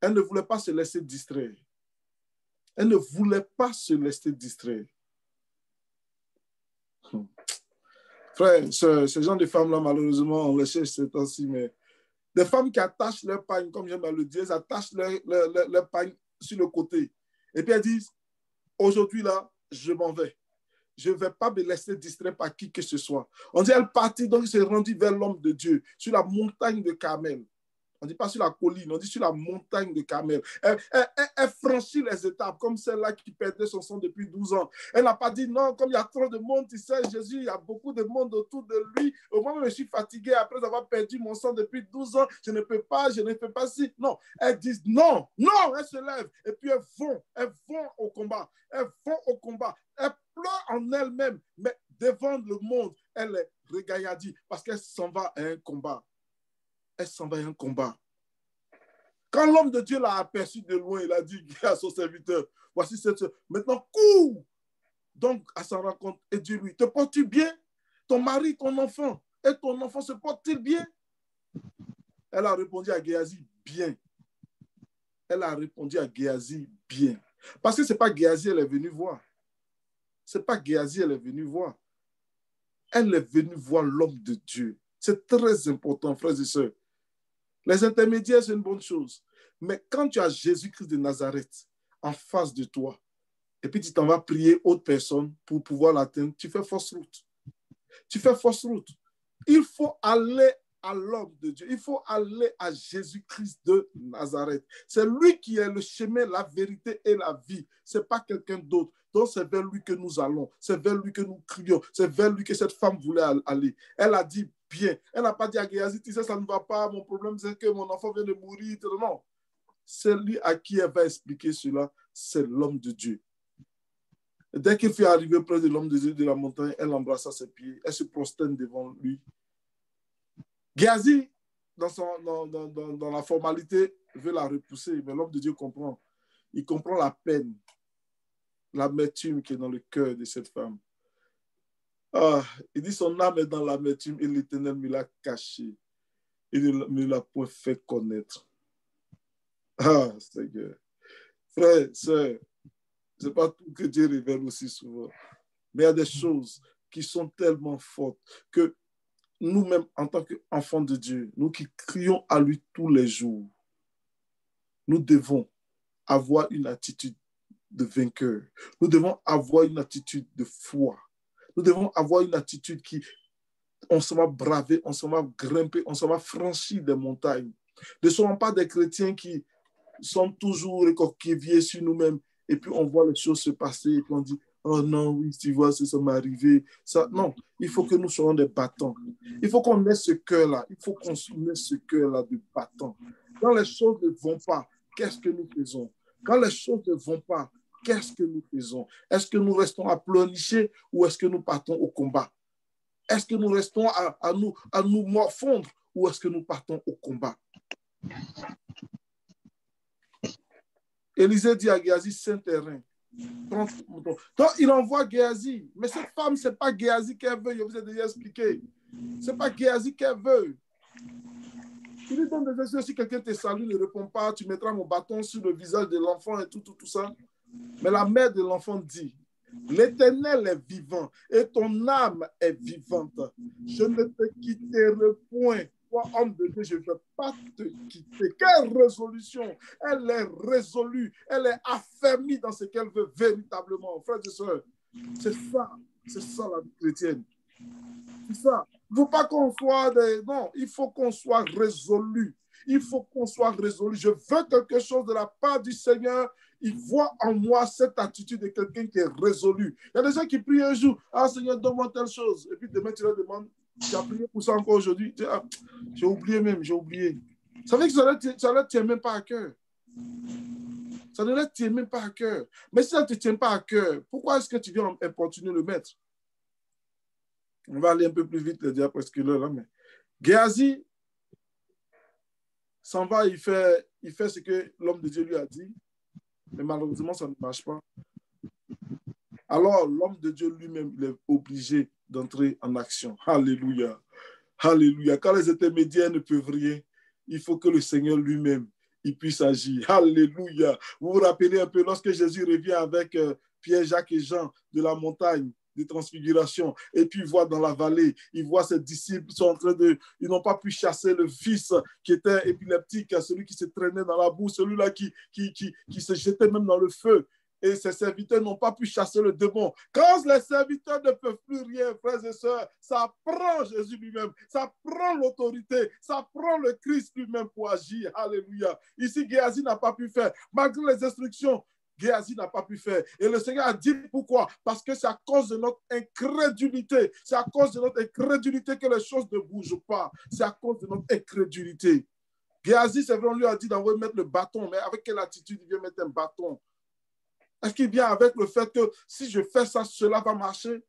Elle ne voulait pas se laisser distraire. Elle ne voulait pas se laisser distraire. Frère, ce genre de femmes-là, malheureusement, on les cherche ces temps-ci, mais des femmes qui attachent leur pagne, comme j'aime à le dire, elles attachent leur pagne sur le côté. Et puis elles disent, aujourd'hui, là, je m'en vais. Je ne vais pas me laisser distraire par qui que ce soit. On dit, elle partit, donc elle s'est rendue vers l'homme de Dieu, sur la montagne de Carmel. On ne dit pas sur la colline, on dit sur la montagne de Carmel. Elle franchit les étapes, comme celle-là qui perdait son sang depuis 12 ans. Elle n'a pas dit, non, comme il y a trop de monde, tu sais, Jésus, il y a beaucoup de monde autour de lui. Au moment où je suis fatigué, après avoir perdu mon sang depuis 12 ans, je ne peux pas, je ne fais pas si. Non, elles disent non, non, elles se lèvent. Et puis elles vont au combat. Elles vont au combat. Elles pleurent en elles-mêmes, mais devant le monde, elle est regaillardie parce qu'elle s'en va à un combat. Elle s'en va à un combat. Quand l'homme de Dieu l'a aperçu de loin, il a dit à son serviteur, voici cette... Maintenant, cours donc à sa rencontre et dis-lui, te portes-tu bien? Ton mari, ton enfant, et ton enfant se porte-t-il bien? Elle a répondu à Géasi bien. Elle a répondu à Géasi bien. Parce que ce n'est pas Géasi elle est venue voir. Ce n'est pas Géasi elle est venue voir. Elle est venue voir l'homme de Dieu. C'est très important, frères et sœurs. Les intermédiaires, c'est une bonne chose. Mais quand tu as Jésus-Christ de Nazareth en face de toi, et puis tu t'en vas prier autre personne pour pouvoir l'atteindre, tu fais fausse route. Tu fais fausse route. Il faut aller à l'homme de Dieu. Il faut aller à Jésus-Christ de Nazareth. C'est lui qui est le chemin, la vérité et la vie. Ce n'est pas quelqu'un d'autre. Donc, c'est vers lui que nous allons. C'est vers lui que nous crions. C'est vers lui que cette femme voulait aller. Elle a dit bien. Elle n'a pas dit à Géasi, tu sais, ça ne va pas. Mon problème, c'est que mon enfant vient de mourir. Non. Celui à qui elle va expliquer cela, c'est l'homme de Dieu. Et dès qu'il fut arrivé près de l'homme de Dieu de la montagne, elle embrassa ses pieds. Elle se prosterne devant lui. Géasi, dans la formalité, veut la repousser, mais l'homme de Dieu comprend. Il comprend la peine, l'amertume qui est dans le cœur de cette femme. Ah, il dit son âme est dans l'amertume et l'Éternel me l'a caché. Il ne me l'a point fait connaître. Ah, Seigneur. Frère, sœur, ce n'est pas tout que Dieu révèle aussi souvent. Mais il y a des choses qui sont tellement fortes que nous-mêmes, en tant qu'enfants de Dieu, nous qui crions à lui tous les jours, nous devons avoir une attitude de vainqueur. Nous devons avoir une attitude de foi. Nous devons avoir une attitude qui, on se va braver, on se va grimper, on se va franchir des montagnes. Ne sommes pas des chrétiens qui sont toujours écorquevillés sur nous-mêmes et puis on voit les choses se passer et puis on dit oh non, oui, tu vois, ça m'est arrivé. Ça, non, il faut que nous soyons des battants. Il faut qu'on ait ce cœur-là. Il faut qu'on ait ce cœur-là de battant. Quand les choses ne vont pas, qu'est-ce que nous faisons? Quand les choses ne vont pas, qu'est-ce que nous faisons? Est-ce que nous restons à pleurnicher ou est-ce que nous partons au combat? Est-ce que nous restons à nous morfondre ou est-ce que nous partons au combat? Élisée dit à Géasi, Saint-Terrain. Donc, il envoie Géasi. Mais cette femme, ce n'est pas Géasi qu'elle veut. Je vous ai déjà expliqué. Ce n'est pas Géasi qu'elle veut. Il lui donne des instructions. Si quelqu'un te salue, ne répond pas, tu mettras mon bâton sur le visage de l'enfant et tout ça. Mais la mère de l'enfant dit, l'Éternel est vivant et ton âme est vivante. Je ne te quitterai point. Toi, homme de Dieu, je ne vais pas te quitter. Quelle résolution! Elle est résolue, elle est affermie dans ce qu'elle veut véritablement. Frères et sœurs, c'est ça la vie chrétienne. C'est ça. Il ne faut pas qu'on soit non, il faut qu'on soit résolu. Il faut qu'on soit résolu. Je veux quelque chose de la part du Seigneur. Il voit en moi cette attitude de quelqu'un qui est résolu. Il y a des gens qui prient un jour, ah Seigneur, donne-moi telle chose. Et puis demain, tu leur demandes, tu as prié pour ça encore aujourd'hui. Ah, j'ai oublié même, j'ai oublié. Ça veut dire que ça ne leur tient même pas à cœur. Ça ne leur tient même pas à cœur. Mais si ça ne te tient pas à cœur, pourquoi est-ce que tu viens importuner le maître? On va aller un peu plus vite, le dire presque l'heure là, mais Géasi s'en va, il fait ce que l'homme de Dieu lui a dit, mais malheureusement, ça ne marche pas. Alors, l'homme de Dieu lui-même, il est obligé d'entrer en action. Alléluia. Alléluia. Quand les intermédiaires ne peuvent rien, il faut que le Seigneur lui-même, il puisse agir. Alléluia. Vous vous rappelez un peu lorsque Jésus revient avec Pierre, Jacques et Jean de la montagne de transfiguration, et puis il voit dans la vallée, il voit ses disciples sont en train ils n'ont pas pu chasser le fils qui était épileptique, celui qui se traînait dans la boue, celui-là qui se jetait même dans le feu. Et ses serviteurs n'ont pas pu chasser le démon. Quand les serviteurs ne peuvent plus rien, frères et sœurs, ça prend Jésus lui-même, ça prend l'autorité, ça prend le Christ lui-même pour agir. Alléluia. Ici, Géasi n'a pas pu faire. Malgré les instructions, Géasi n'a pas pu faire. Et le Seigneur a dit pourquoi? Parce que c'est à cause de notre incrédulité. C'est à cause de notre incrédulité que les choses ne bougent pas. C'est à cause de notre incrédulité. Géasi, c'est vrai, on lui a dit d'envoyer mettre le bâton, mais avec quelle attitude il vient mettre un bâton? Est-ce qu'il vient avec le fait que si je fais ça, cela va marcher?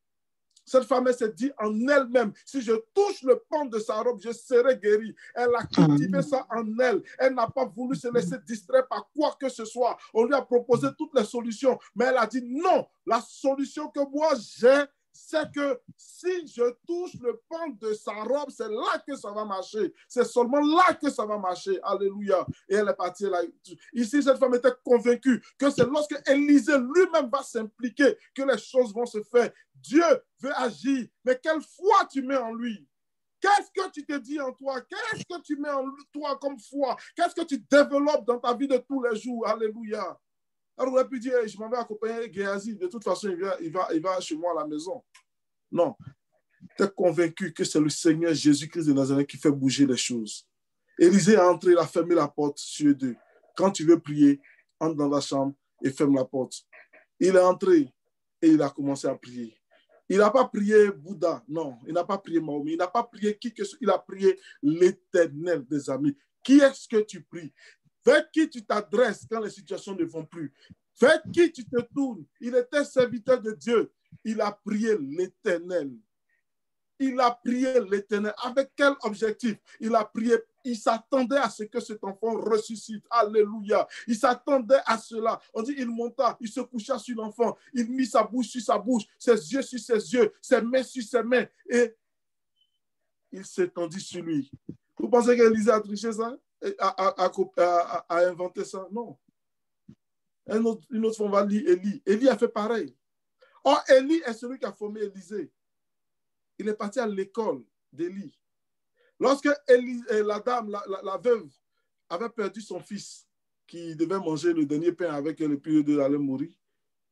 Cette femme, elle s'est dit en elle-même, si je touche le pan de sa robe, je serai guérie. Elle a cultivé ça en elle. Elle n'a pas voulu se laisser distraire par quoi que ce soit. On lui a proposé toutes les solutions, mais elle a dit non, la solution que moi j'ai, c'est que si je touche le pan de sa robe, c'est là que ça va marcher. C'est seulement là que ça va marcher. Alléluia. Et elle est partie là. Ici, cette femme était convaincue que c'est lorsque Élisée lui-même va s'impliquer que les choses vont se faire. Dieu veut agir. Mais quelle foi tu mets en lui? Qu'est-ce que tu te dis en toi? Qu'est-ce que tu mets en toi comme foi? Qu'est-ce que tu développes dans ta vie de tous les jours? Alléluia. Alors, on aurait pu dire, je m'en vais accompagner Géasi. De toute façon, il va chez moi à la maison. Non. Tu es convaincu que c'est le Seigneur Jésus-Christ de Nazareth qui fait bouger les choses. Élisée est entré, il a fermé la porte sur eux deux. Quand tu veux prier, entre dans la chambre et ferme la porte. Il est entré et il a commencé à prier. Il n'a pas prié Bouddha, non. Il n'a pas prié Mahomet. Il n'a pas prié qui que ce soit. Il a prié l'Éternel des amis. Qui est-ce que tu pries? Vers qui tu t'adresses quand les situations ne vont plus? Vers qui tu te tournes? Il était serviteur de Dieu. Il a prié l'Éternel. Il a prié l'Éternel. Avec quel objectif? Il a prié. Il s'attendait à ce que cet enfant ressuscite. Alléluia. Il s'attendait à cela. On dit, il monta, il se coucha sur l'enfant. Il mit sa bouche sur sa bouche, ses yeux sur ses yeux, ses mains sur ses mains. Et il s'étendit sur lui. Vous pensez qu'Élisée a triché ça? A inventé ça? Non. Une autre fois, on va lire Élie. Élie a fait pareil. Or, Élie est celui qui a formé Élisée. Il est parti à l'école d'Élie. Lorsque la dame, la veuve, avait perdu son fils, qui devait manger le dernier pain avec elle et puis il allait mourir,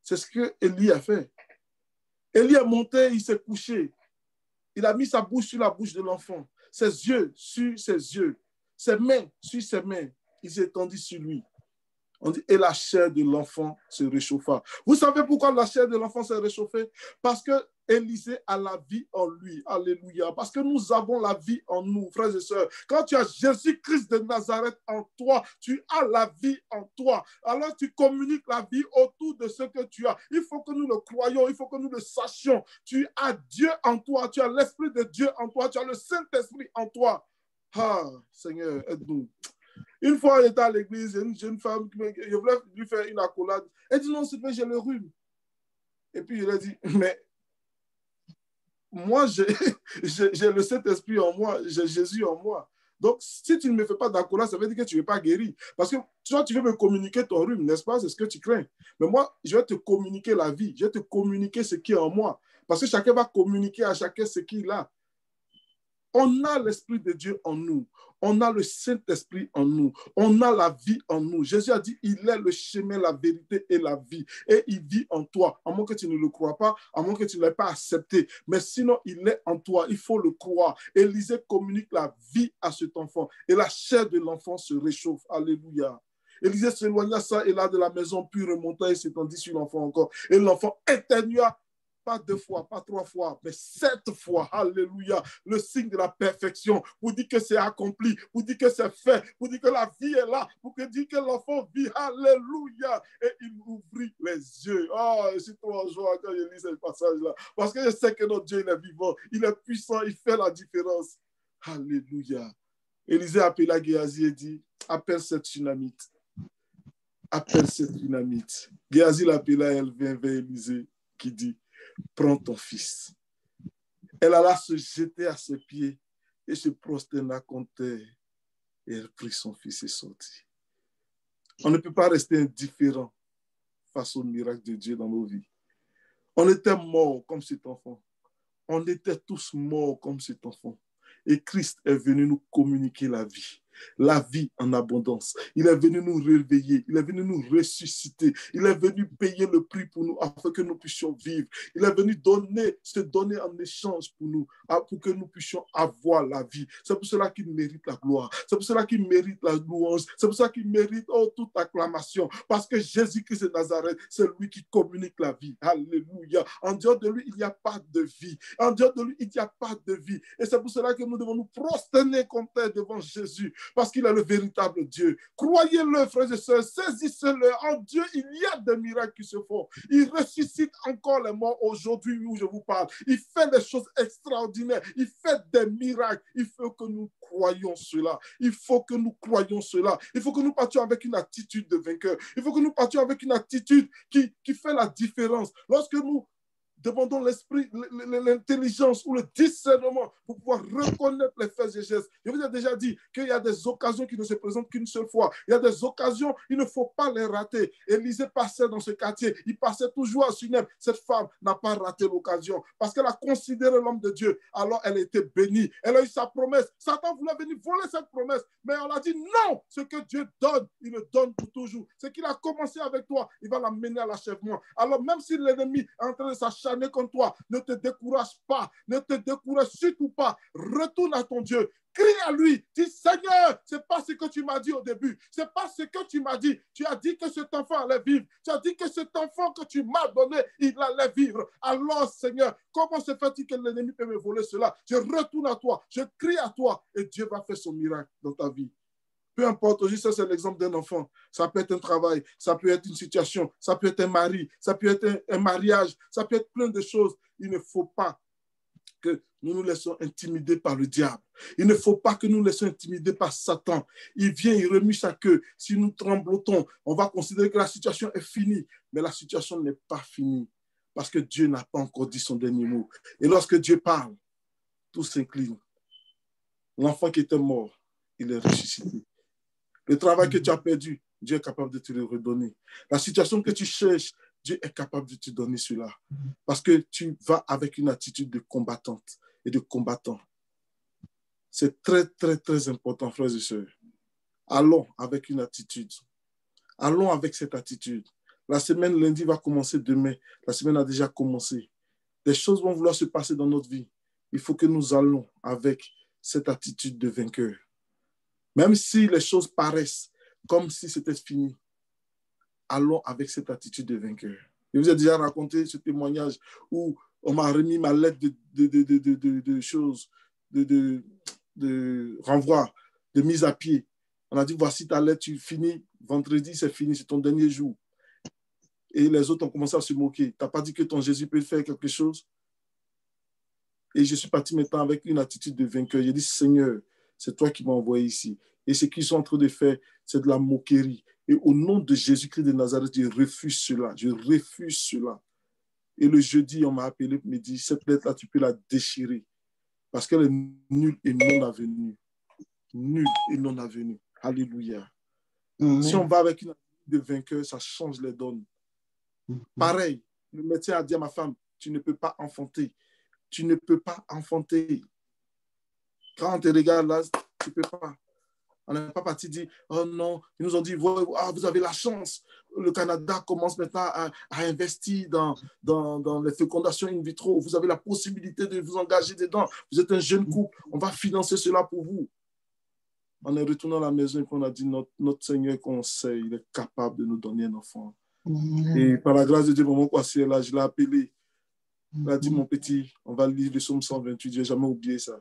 c'est ce que Élie a fait. Élie est monté, il s'est couché. Il a mis sa bouche sur la bouche de l'enfant, ses yeux sur ses yeux, ses mains sur ses mains. Il s'est étendu sur lui. On dit, et la chair de l'enfant se réchauffa. Vous savez pourquoi la chair de l'enfant s'est réchauffée? Parce que Élisée a la vie en lui. Alléluia. Parce que nous avons la vie en nous, frères et sœurs. Quand tu as Jésus-Christ de Nazareth en toi, tu as la vie en toi. Alors tu communiques la vie autour de ce que tu as. Il faut que nous le croyions, il faut que nous le sachions. Tu as Dieu en toi, tu as l'Esprit de Dieu en toi, tu as le Saint-Esprit en toi. Ah, Seigneur, aide-nous. Une fois, elle était à l'église, une jeune femme, je voulais lui faire une accolade. Elle dit, non, c'est vrai, j'ai le rhume. Et puis, il a dit, mais moi, j'ai le Saint-Esprit en moi, j'ai Jésus en moi. Donc, si tu ne me fais pas d'accolade, ça veut dire que tu ne es pas guéri. Parce que toi, tu veux me communiquer ton rhume, n'est-ce pas? C'est ce que tu crains. Mais moi, je vais te communiquer la vie. Je vais te communiquer ce qui est en moi. Parce que chacun va communiquer à chacun ce qu'il a. On a l'Esprit de Dieu en nous. On a le Saint-Esprit en nous. On a la vie en nous. Jésus a dit, il est le chemin, la vérité et la vie. Et il vit en toi. À moins que tu ne le crois pas, à moins que tu ne l'aies pas accepté. Mais sinon, il est en toi. Il faut le croire. Élisée communique la vie à cet enfant. Et la chair de l'enfant se réchauffe. Alléluia. Élisée s'éloigna ça et là de la maison, puis remonta et s'étendit sur l'enfant encore. Et l'enfant éternua. Pas 2 fois, pas 3 fois, mais 7 fois. Alléluia. Le signe de la perfection. Vous dites que c'est accompli. Vous dites que c'est fait. Vous dites que la vie est là. Vous dites que l'enfant vit. Alléluia. Et il ouvrit les yeux. Oh, je suis trop en joie quand je lis ce passage-là. Parce que je sais que notre Dieu, il est vivant. Il est puissant. Il fait la différence. Alléluia. Élisée appela Géasi et dit, appelle cette Tsunamite. Appelle cette Tsunamite. Géasi l'appela, elle vint vers Élisée qui dit, prends ton fils. Elle alla se jeter à ses pieds et se prosterna contre terre. Et elle prit son fils et sortit. On ne peut pas rester indifférent face au miracle de Dieu dans nos vies. On était morts comme cet enfant. On était tous morts comme cet enfant. Et Christ est venu nous communiquer la vie en abondance. Il est venu nous réveiller, il est venu nous ressusciter, il est venu payer le prix pour nous afin que nous puissions vivre. Il est venu se donner en échange pour nous, pour que nous puissions avoir la vie. C'est pour cela qu'il mérite la gloire, c'est pour cela qu'il mérite la louange, c'est pour cela qu'il mérite toute acclamation, parce que Jésus-Christ de Nazareth, c'est lui qui communique la vie. Alléluia. En dehors de lui, il n'y a pas de vie. En dehors de lui, il n'y a pas de vie. Et c'est pour cela que nous devons nous prosterner comme terre devant Jésus, parce qu'il est le véritable Dieu. Croyez-le, frères et sœurs, saisissez-le. En Dieu, il y a des miracles qui se font. Il ressuscite encore les morts aujourd'hui où je vous parle. Il fait des choses extraordinaires. Il fait des miracles. Il faut que nous croyions cela. Il faut que nous croyions cela. Il faut que nous partions avec une attitude de vainqueur. Il faut que nous partions avec une attitude qui fait la différence. Lorsque nous demandons l'esprit, l'intelligence ou le discernement pour pouvoir reconnaître les faits et gestes. Je vous ai déjà dit qu'il y a des occasions qui ne se présentent qu'une seule fois. Il y a des occasions, il ne faut pas les rater. Élisée passait dans ce quartier, il passait toujours à Sunem. Cette femme n'a pas raté l'occasion parce qu'elle a considéré l'homme de Dieu. Alors elle était bénie. Elle a eu sa promesse. Satan voulait venir voler cette promesse, mais on a dit non. Ce que Dieu donne, il le donne pour toujours. Ce qu'il a commencé avec toi, il va l'amener à l'achèvement. Alors même si l'ennemi est en train de s'acharner contre toi, ne te décourage pas, ne te décourage surtout pas. Retourne à ton Dieu. Crie à lui, dis Seigneur, c'est pas ce que tu m'as dit au début, c'est pas ce que tu m'as dit. Tu as dit que cet enfant allait vivre, tu as dit que cet enfant que tu m'as donné, il allait vivre. Alors Seigneur, comment se fait-il que l'ennemi peut me voler cela? Je retourne à toi, je crie à toi et Dieu va faire son miracle dans ta vie. Peu importe, aujourd'hui, ça c'est l'exemple d'un enfant. Ça peut être un travail, ça peut être une situation, ça peut être un mari, ça peut être un mariage, ça peut être plein de choses. Il ne faut pas que nous nous laissons intimider par le diable. Il ne faut pas que nous nous laissons intimider par Satan. Il vient, il remue sa queue. Si nous tremblotons, on va considérer que la situation est finie. Mais la situation n'est pas finie parce que Dieu n'a pas encore dit son dernier mot. Et lorsque Dieu parle, tout s'incline. L'enfant qui était mort, il est ressuscité. Le travail que tu as perdu, Dieu est capable de te le redonner. La situation que tu cherches, Dieu est capable de te donner cela. Parce que tu vas avec une attitude de combattante et de combattant. C'est très, très, très important, frères et sœurs. Allons avec une attitude. Allons avec cette attitude. La semaine, lundi va commencer demain. La semaine a déjà commencé. Des choses vont vouloir se passer dans notre vie. Il faut que nous allons avec cette attitude de vainqueur. Même si les choses paraissent comme si c'était fini, allons avec cette attitude de vainqueur. Je vous ai déjà raconté ce témoignage où on m'a remis ma lettre de choses, de renvoi, de mise à pied. On a dit, voici ta lettre, tu finis, vendredi, c'est fini, c'est ton dernier jour. Et les autres ont commencé à se moquer. Tu n'as pas dit que ton Jésus peut faire quelque chose? Et je suis parti maintenant avec une attitude de vainqueur. J'ai dit, Seigneur, c'est toi qui m'as envoyé ici. Et ce qu'ils sont en train de faire, c'est de la moquerie. Et au nom de Jésus-Christ de Nazareth, je refuse cela. Je refuse cela. Et le jeudi, on m'a appelé pour me dire, cette lettre-là, tu peux la déchirer. Parce qu'elle est nulle et non avenue. Nulle et non avenue. Alléluia. Amen. Si on va avec une attitude de vainqueur, ça change les donnes. Pareil, le médecin a dit à ma femme, tu ne peux pas enfanter. Tu ne peux pas enfanter. Quand on te regarde là, tu ne peux pas. On n'est pas parti dire, oh non, ils nous ont dit, vous avez la chance. Le Canada commence maintenant à investir dans les fécondations in vitro. Vous avez la possibilité de vous engager dedans. Vous êtes un jeune couple, on va financer cela pour vous. On est retourné à la maison et on a dit, notre Seigneur qu'on sait, il est capable de nous donner un enfant. Et par la grâce de Dieu, maman Kwasi, là, je l'ai appelé. Il a dit, mon petit, on va lire le psaume 128. Je n'ai jamais oublié ça.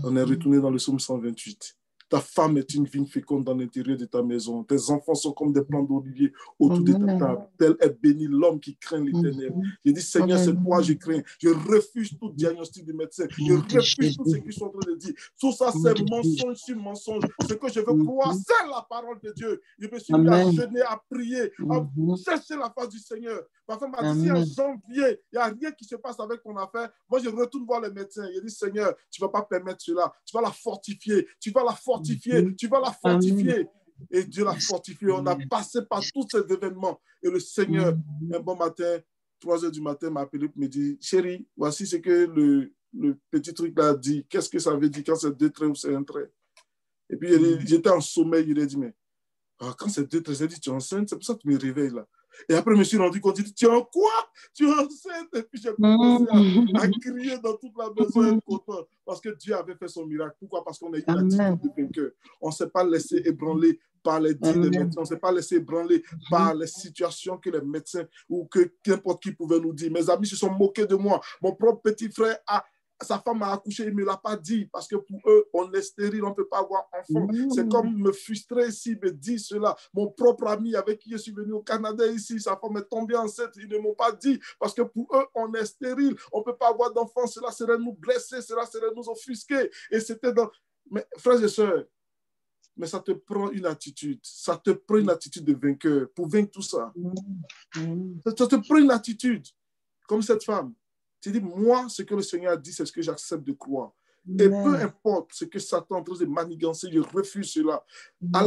On est retourné dans le psaume 128. Ta femme est une vigne féconde dans l'intérieur de ta maison. Tes enfants sont comme des plants d'olivier autour de ta table. Tel est béni l'homme qui craint l'Éternel. J'ai dit, Seigneur, c'est toi je crains. Je refuse tout diagnostic de médecin. Je refuse tout ce qu'ils sont en train de dire. Tout ça, c'est mensonge sur mensonge. Ce que je veux croire, c'est la parole de Dieu. Je me suis mis à jeûner, à prier, à chercher la face du Seigneur. Ma femme m'a dit, si en janvier, il n'y a rien qui se passe avec ton affaire, moi, je retourne voir le médecin. Il dit, Seigneur, tu ne vas pas permettre cela. Tu vas la fortifier. Tu vas la fortifier. Tu vas la fortifier. Et Dieu l'a fortifié. On a passé par tous ces événements. Et le Seigneur, un bon matin, 3 heures du matin, m'a appelé pour me dire, chérie, voici ce que le petit truc là dit. Qu'est-ce que ça veut dire quand c'est 2 traits ou c'est un trait? Et puis, j'étais en sommeil. Il a dit, mais quand c'est 2 traits, j'ai dit, tu es enceinte, c'est pour ça que tu me réveilles là. Et après, je me suis rendu compte, il dit, tu es en quoi? Tu es enceinte? Et puis, j'ai commencé à crier dans toute la maison, être content, parce que Dieu avait fait son miracle. Pourquoi? Parce qu'on a eu une attitude de vainqueur. On ne s'est pas laissé ébranler par les dits des médecins. On ne s'est pas laissé ébranler par les situations que les médecins ou que n'importe qui pouvait nous dire. Mes amis se sont moqués de moi. Mon propre petit frère sa femme a accouché, il ne me l'a pas dit parce que pour eux, on est stérile, on ne peut pas avoir enfant. C'est comme me frustrer s'il me dit cela. Mon propre ami avec qui je suis venu au Canada ici, sa femme est tombée enceinte, ils ne m'ont pas dit parce que pour eux, on est stérile, on ne peut pas avoir d'enfant, cela serait nous blesser, cela serait nous offusquer. Et c'était dans... Mais frères et sœurs, mais ça te prend une attitude, ça te prend une attitude de vainqueur pour vaincre tout ça. Ça te prend une attitude. comme cette femme. Tu dis, moi, ce que le Seigneur a dit, c'est ce que j'accepte de croire. Et peu importe ce que Satan est en train de manigancer, je refuse cela. À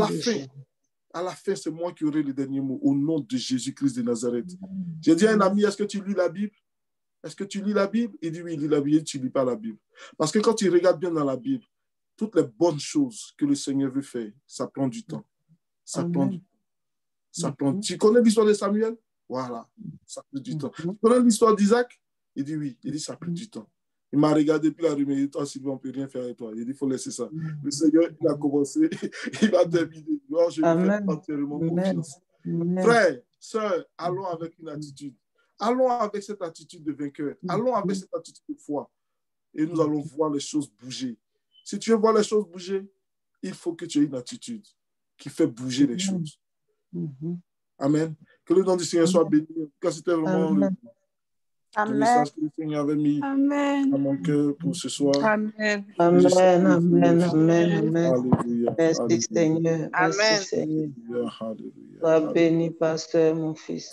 la fin, c'est moi qui aurai le dernier mot, au nom de Jésus-Christ de Nazareth. J'ai dit à un ami, est-ce que tu lis la Bible? Est-ce que tu lis la Bible? Il dit, oui, il lit la Bible. Il dit, tu ne lis pas la Bible. Parce que quand tu regardes bien dans la Bible, toutes les bonnes choses que le Seigneur veut faire, ça prend du temps. Ça prend du temps. Ça prend... Tu connais l'histoire de Samuel? Voilà, ça prend du temps. Tu connais l'histoire d'Isaac? Il dit oui. Il dit, ça prend du temps. Il m'a regardé, puis il a remis, il dit, toi, Sylvain, on ne peut rien faire avec toi. Il dit, il faut laisser ça. Le Seigneur, il a commencé, il va terminer. Alors, je lui fais entièrement confiance. Frères, sœurs, allons avec une attitude. Allons avec cette attitude de vainqueur. Allons avec cette attitude de foi. Et nous allons voir les choses bouger. Si tu veux voir les choses bouger, il faut que tu aies une attitude qui fait bouger les choses. Amen. Que le nom du Seigneur soit béni. C'était vraiment le message que le Seigneur avait mis à mon cœur pour ce soir. Amen. Alléluia. Merci Seigneur. Amen. Sois béni, pasteur, mon fils.